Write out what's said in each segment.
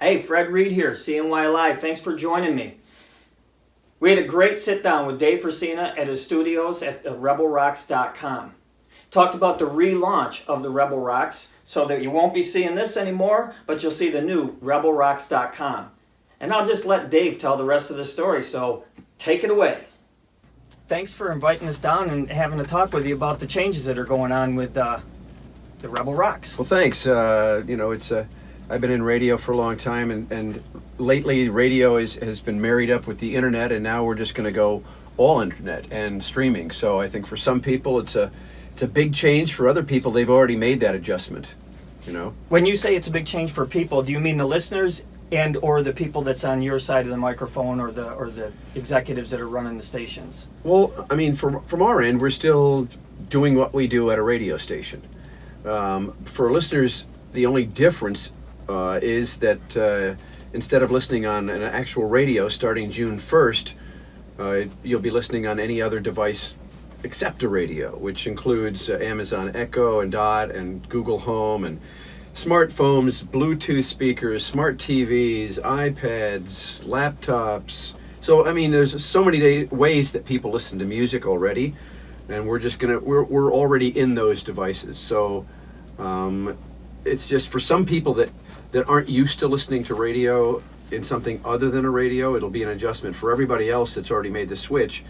Hey, Fred Reed here, CNY Alive. Thanks for joining me. We had a great sit down with Dave Frasina at his studios at rebelrocks.com. Talked about the relaunch of the Rebel Rocks so that you won't be seeing this anymore, but you'll see the new rebelrocks.com. And I'll just let Dave tell the rest of the story, so take it away. Thanks for inviting us down and having a talk with you about the changes that are going on with the Rebel Rocks. Well, thanks. I've been in radio for a long time, and lately radio has been married up with the internet, and now we're just going to go all internet and streaming. So I think for some people it's a big change. For other people, they've already made that adjustment. When you say it's a big change for people, do you mean the listeners and or the people that's on your side of the microphone, or the executives that are running the stations? Well, I mean, from our end, we're still doing what we do at a radio station. For listeners, the only difference is that instead of listening on an actual radio starting June 1st, you'll be listening on any other device except a radio, which includes Amazon Echo and Dot and Google Home and smartphones, Bluetooth speakers, smart TVs, iPads, laptops. So, I mean, there's so many ways that people listen to music already, and we're already in those devices. So it's just for some people that aren't used to listening to radio in something other than a radio, it'll be an adjustment. For everybody else that's already made the switch,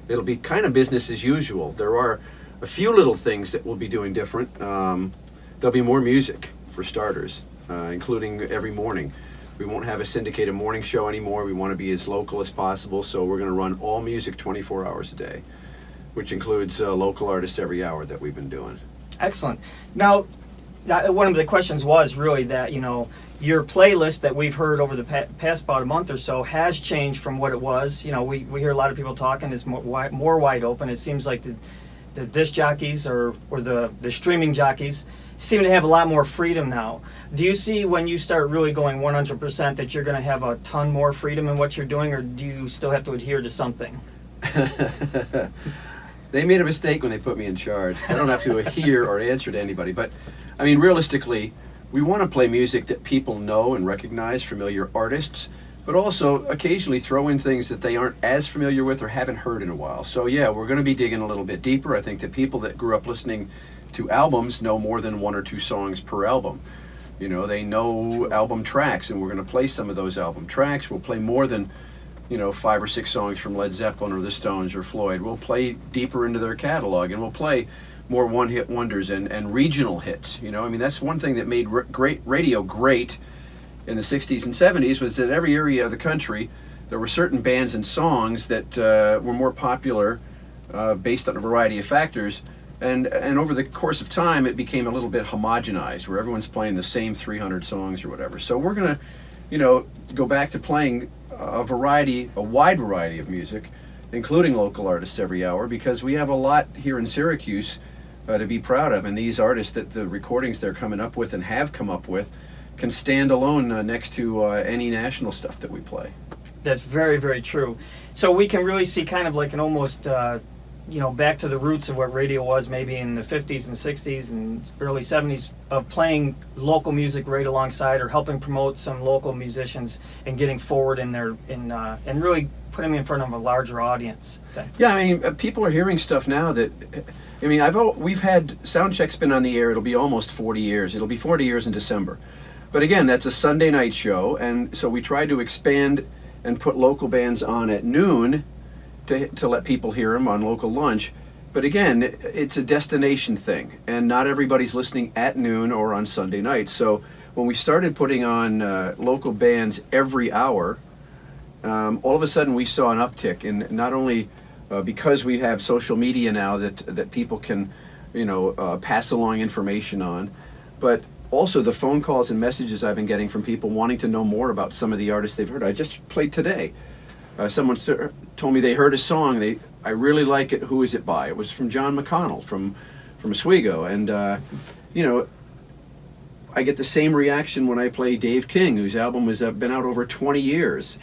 it'll be kind of business as usual. There are a few little things that we'll be doing different. There'll be more music, for starters, including every morning. We won't have a syndicated morning show anymore. We want to be as local as possible, so we're going to run all music 24 hours a day, which includes local artists every hour that we've been doing. Excellent. Now, one of the questions was really that, your playlist that we've heard over the past about a month or so has changed from what it was. We hear a lot of people talking, it's more wide open. It seems like the disc jockeys or the streaming jockeys seem to have a lot more freedom now. Do you see when you start really going 100% that you're going to have a ton more freedom in what you're doing, or do you still have to adhere to something? They made a mistake when they put me in charge. I don't have to adhere or answer to anybody, but I mean, realistically, we want to play music that people know and recognize, familiar artists, but also occasionally throw in things that they aren't as familiar with or haven't heard in a while. So yeah, we're going to be digging a little bit deeper. I think that people that grew up listening to albums know more than one or two songs per album. They know album tracks, and we're going to play some of those album tracks. We'll play more than 5 or 6 songs from Led Zeppelin or the Stones or Floyd. We'll play deeper into their catalog, and we'll play more one-hit wonders and regional hits. I mean, that's one thing that made great radio great in the 60s and 70s, was that every area of the country there were certain bands and songs that were more popular based on a variety of factors, and over the course of time it became a little bit homogenized, where everyone's playing the same 300 songs or whatever. So we're going to go back to playing a wide variety of music, including local artists every hour, because we have a lot here in Syracuse to be proud of, and these artists, that the recordings they're coming up with and have come up with, can stand alone next to any national stuff that we play. That's very, very true. So we can really see kind of like an almost back to the roots of what radio was maybe in the 50s and 60s and early 70s, of playing local music right alongside, or helping promote some local musicians and getting forward in their and really putting them in front of a larger audience. Yeah, I mean, people are hearing stuff now that, I mean, we've had Soundcheck's been on the air, it'll be almost 40 years. It'll be 40 years in December. But again, that's a Sunday night show, and so we try to expand and put local bands on at noon to let people hear them on local lunch. But again, it's a destination thing, and not everybody's listening at noon or on Sunday night. So when we started putting on local bands every hour, all of a sudden we saw an uptick in not only because we have social media now that people can pass along information on, but also the phone calls and messages I've been getting from people wanting to know more about some of the artists they've heard. I just played today. Someone told me they heard a song. I really like it. Who is it by? It was from John McConnell from Oswego, and I get the same reaction when I play Dave King, whose album has been out over 20 years.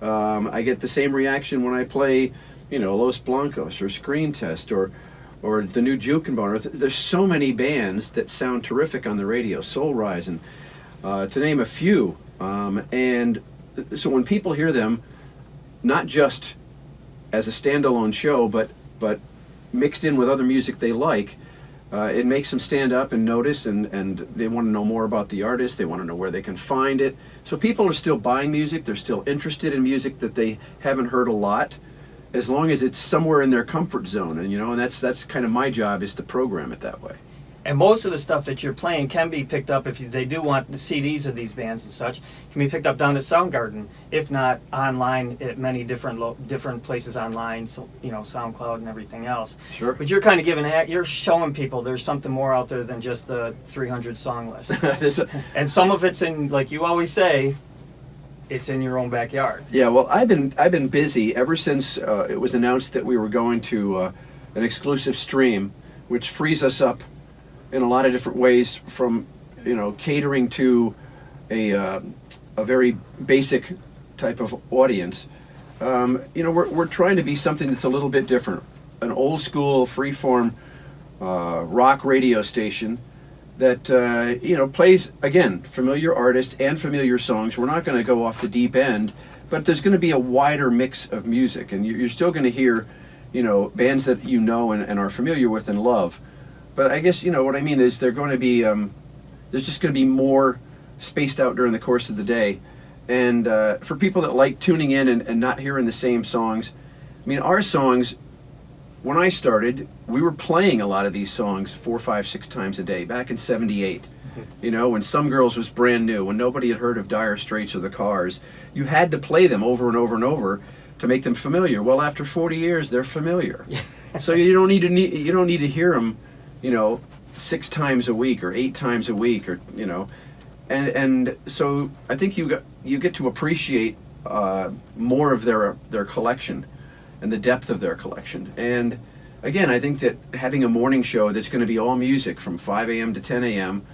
I get the same reaction when I play, Los Blancos or Screen Test or the new Juke and Boner. There's so many bands that sound terrific on the radio. Soul Rise, and to name a few. And so when people hear them, not just as a standalone show, but mixed in with other music they like, it makes them stand up and notice, and they want to know more about the artist. They want to know where they can find it. So people are still buying music. They're still interested in music that they haven't heard a lot, as long as it's somewhere in their comfort zone. And and that's kind of my job, is to program it that way. And most of the stuff that you're playing can be picked up, if they do want the CDs of these bands and such, can be picked up down at Soundgarden, if not online at many different places online, so, SoundCloud and everything else. Sure. But you're kind of you're showing people there's something more out there than just the 300 song list. And some of it's in, like you always say, it's in your own backyard. Yeah, well, I've been busy ever since it was announced that we were going to an exclusive stream, which frees us up in a lot of different ways, from catering to a very basic type of audience. We're trying to be something that's a little bit different, an old school freeform rock radio station that plays, again, familiar artists and familiar songs. We're not going to go off the deep end, but there's going to be a wider mix of music, and you're still going to hear bands that and are familiar with and love. But I guess what I mean is they're going to be there's just going to be more spaced out during the course of the day, and for people that like tuning in and not hearing the same songs. I mean, our songs, when I started, we were playing a lot of these songs 4, 5, 6 times a day back in '78. When Some Girls was brand new, when nobody had heard of Dire Straits or the Cars, you had to play them over and over and over to make them familiar. Well, after 40 years, they're familiar. So you don't need to hear them 6 times a week or 8 times a week, or and so I think you get to appreciate more of their collection and the depth of their collection. And again, I think that having a morning show that's going to be all music from 5 a.m. to 10 a.m.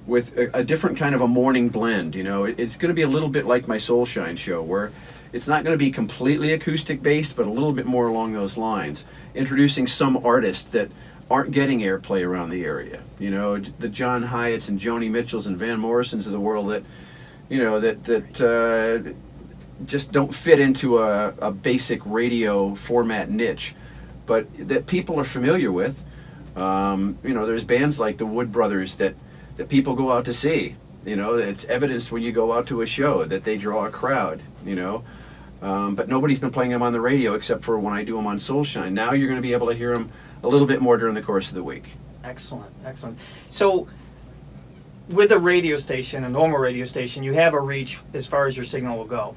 with a different kind of a morning blend, it's going to be a little bit like my Soulshine show, where it's not going to be completely acoustic based, but a little bit more along those lines, introducing some artists that aren't getting airplay around the area. The John Hyatts and Joni Mitchells and Van Morrisons of the world that just don't fit into a basic radio format niche, but that people are familiar with. There's bands like the Wood Brothers that people go out to see. It's evidenced when you go out to a show that they draw a crowd. But nobody's been playing them on the radio except for when I do them on Soulshine. Now you're going to be able to hear them a little bit more during the course of the week. Excellent. So, with a radio station, a normal radio station, you have a reach as far as your signal will go.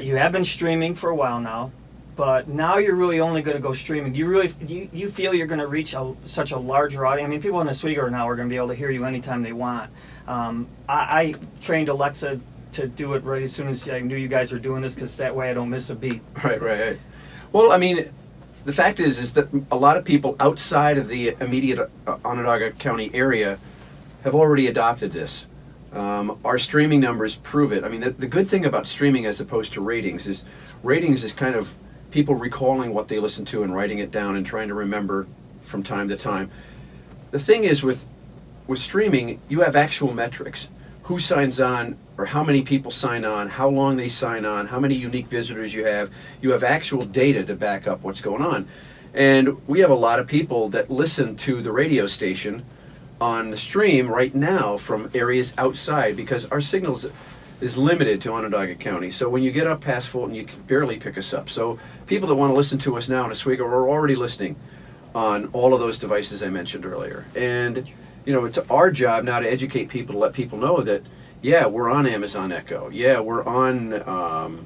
You have been streaming for a while now, but now you're really only going to go streaming. Do you feel you're going to reach such a larger audience? I mean, people in Oswego now are going to be able to hear you anytime they want. I trained Alexa to do it right as soon as I knew you guys were doing this, because that way I don't miss a beat. Right. Well, I mean, the fact is that a lot of people outside of the immediate Onondaga County area have already adopted this. Our streaming numbers prove it. I mean, the good thing about streaming as opposed to ratings is kind of people recalling what they listened to and writing it down and trying to remember from time to time. The thing is with streaming, you have actual metrics. Who signs on, or how many people sign on, how long they sign on, how many unique visitors you have. You have actual data to back up what's going on. And we have a lot of people that listen to the radio station on the stream right now from areas outside, because our signals is limited to Onondaga County. So when you get up past Fulton, you can barely pick us up. So people that want to listen to us now in Oswego are already listening on all of those devices I mentioned earlier. And it's our job now to educate people, to let people know that, yeah, we're on Amazon Echo. Yeah, we're on,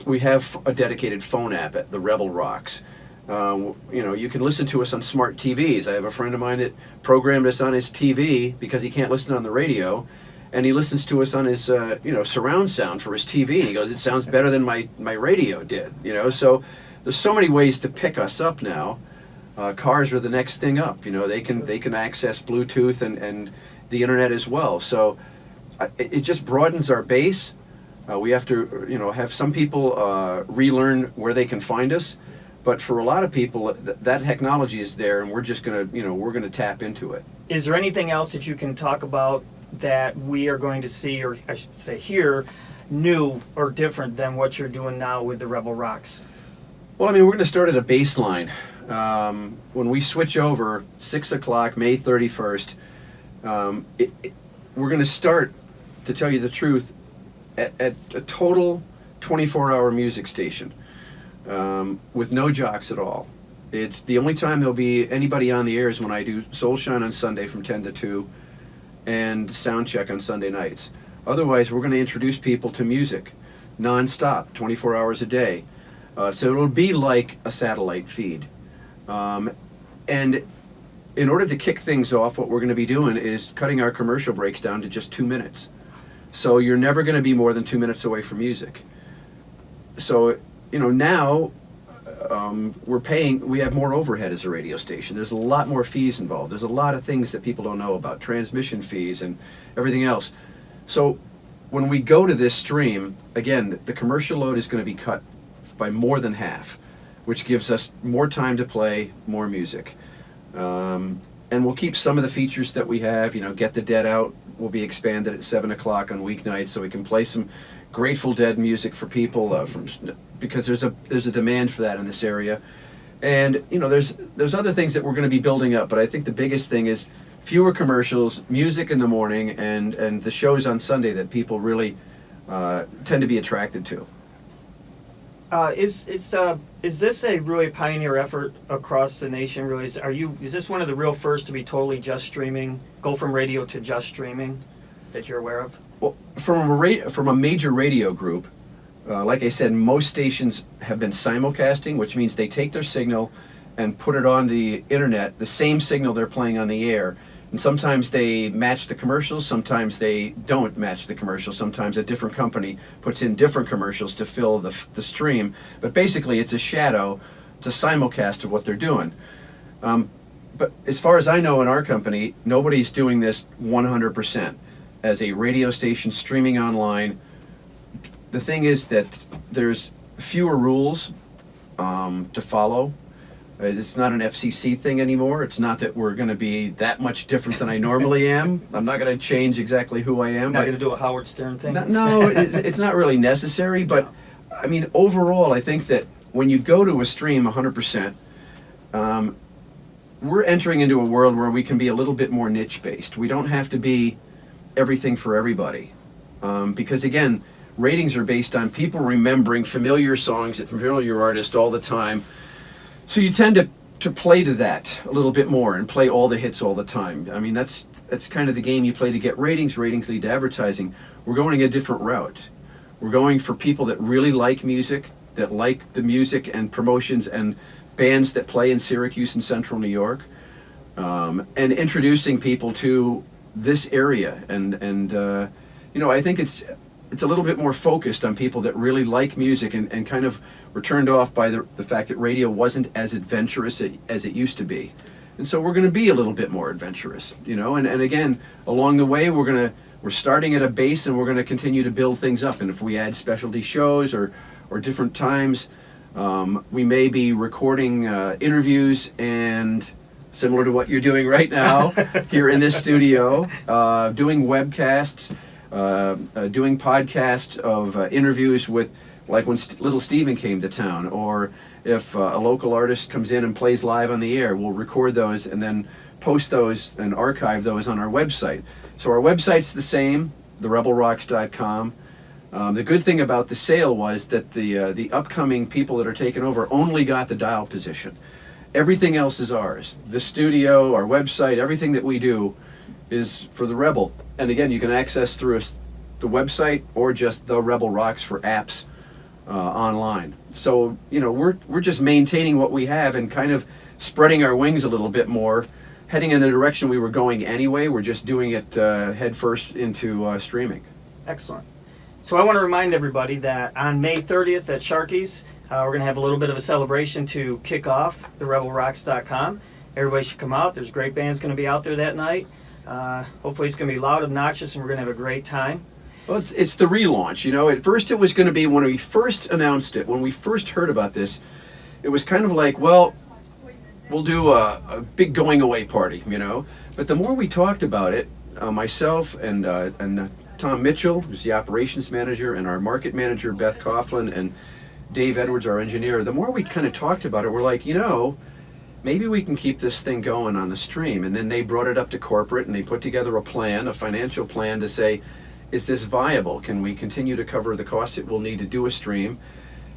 we have a dedicated phone app at the Rebel Rocks. You can listen to us on smart TVs. I have a friend of mine that programmed us on his TV because he can't listen on the radio, and he listens to us on his, surround sound for his TV. And he goes, it sounds better than my radio did. So there's so many ways to pick us up now. Cars are the next thing up. They can access Bluetooth and the internet as well. So it just broadens our base. We have to have some people relearn where they can find us, but for a lot of people that technology is there, and we're just gonna tap into it. Is there anything else that you can talk about that we are going to see, or I should say hear, new or different than what you're doing now with the Rebel Rocks? Well, I mean, we're going to start at a baseline. When we switch over, 6 o'clock, May 31st, we're going to start, to tell you the truth, at a total 24-hour music station with no jocks at all. It's the only time there'll be anybody on the air is when I do Soul Shine on Sunday from 10 to 2 and Sound Check on Sunday nights. Otherwise, we're going to introduce people to music non-stop, 24 hours a day. So it'll be like a satellite feed. And in order to kick things off, what we're going to be doing is cutting our commercial breaks down to just 2 minutes. So you're never going to be more than 2 minutes away from music. So, now we have more overhead as a radio station. There's a lot more fees involved. There's a lot of things that people don't know about, transmission fees and everything else. So when we go to this stream, again, the commercial load is going to be cut by more than half, which gives us more time to play more music. And we'll keep some of the features that we have. Get the Dead Out will be expanded at 7 o'clock on weeknights, so we can play some Grateful Dead music for people because there's a demand for that in this area. And there's other things that we're going to be building up, but I think the biggest thing is fewer commercials, music in the morning, and the shows on Sunday that people really tend to be attracted to. Is this a really pioneer effort across the nation? Really, is this one of the real first to be totally just streaming, go from radio to just streaming, that you're aware of? Well, from a major radio group, like I said, most stations have been simulcasting, which means they take their signal and put it on the internet, the same signal they're playing on the air. And sometimes they match the commercials, sometimes they don't match the commercials, sometimes a different company puts in different commercials to fill the stream. But basically it's a simulcast of what they're doing. But as far as I know in our company, nobody's doing this 100%. As a radio station streaming online, the thing is that there's fewer rules to follow. It's not an FCC thing anymore. It's not that we're going to be that much different than I normally am. I'm not going to change exactly who I am. Not going to do a Howard Stern thing? No, it's not really necessary. But, I mean, overall, I think that when you go to a stream 100%, we're entering into a world where we can be a little bit more niche-based. We don't have to be everything for everybody. Because, again, ratings are based on people remembering familiar songs and familiar artists all the time. So you tend to play to that a little bit more and play all the hits all the time. I mean, that's kind of the game you play to get ratings. Ratings lead to advertising. We're going a different route. We're going for people that really like music, that like the music and promotions and bands that play in Syracuse and Central New York, and introducing people to this area. And I think it's a little bit more focused on people that really like music and kind of were turned off by the fact that radio wasn't as adventurous as it used to be. And so we're going to be a little bit more adventurous, and again, along the way, we're starting at a base and we're going to continue to build things up. And if we add specialty shows or different times, we may be recording interviews and similar to what you're doing right now here in this studio, doing webcasts, doing podcasts of interviews with, like when Little Steven came to town, or if a local artist comes in and plays live on the air, we'll record those and then post those and archive those on our website. So our website's the same, therebelrocks.com. The good thing about the sale was that the upcoming people that are taking over only got the dial position. Everything else is ours. The studio, our website, everything that we do is for the Rebel. And again, you can access through the website or just the Rebel Rocks for apps online. So, we're just maintaining what we have and kind of spreading our wings a little bit more, heading in the direction we were going anyway. We're just doing it head first into streaming. Excellent. So I want to remind everybody that on May 30th at Sharky's, we're going to have a little bit of a celebration to kick off the rebelrocks.com. Everybody should come out. There's great bands going to be out there that night. Hopefully it's going to be loud, obnoxious, and we're going to have a great time. Well, it's the relaunch. At first it was going to be, when we first announced it, when we first heard about this, it was kind of like, well, we'll do a big going away party, But the more we talked about it, myself and Tom Mitchell, who's the operations manager, and our market manager, Beth Coughlin, and Dave Edwards, our engineer, the more we kind of talked about it, we're like, maybe we can keep this thing going on the stream. And then they brought it up to corporate, and they put together a plan, a financial plan to say, is this viable? Can we continue to cover the costs it will need to do a stream?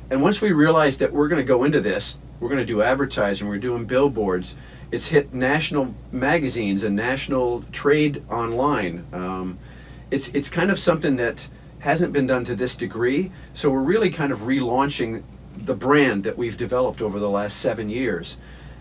And once we realized that we're going to go into this, we're going to do advertising, we're doing billboards, it's hit national magazines and national trade online. It's kind of something that hasn't been done to this degree, so we're really kind of relaunching the brand that we've developed over the last 7 years.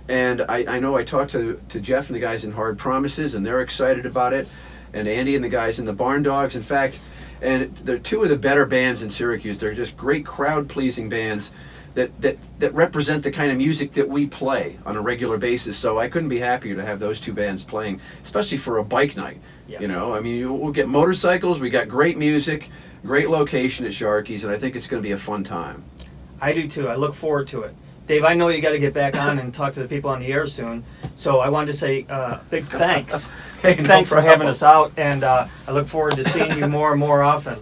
And I know I talked to Jeff and the guys in Hard Promises, and they're excited about it, and Andy and the guys in the Barn Dogs. In fact, and they're two of the better bands in Syracuse. They're just great crowd-pleasing bands that represent the kind of music that we play on a regular basis. So I couldn't be happier to have those two bands playing, especially for a bike night. Yeah. We'll get motorcycles, we got great music, great location at Sharky's, and I think it's going to be a fun time. I do too. I look forward to it. Dave, I know you got to get back on and talk to the people on the air soon, so I wanted to say big thanks. Hey, Thanks for having us out, and I look forward to seeing you more and more often.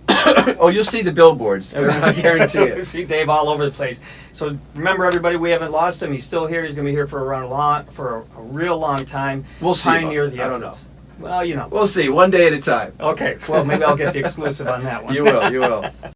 Oh, you'll see the billboards. I guarantee it. See Dave all over the place. So remember, everybody, we haven't lost him. He's still here. He's going to be here for a real long time. We'll see. Pioneer the I don't know. efforts. Well, We'll see. One day at a time. Okay. Well, maybe I'll get the exclusive on that one. You will.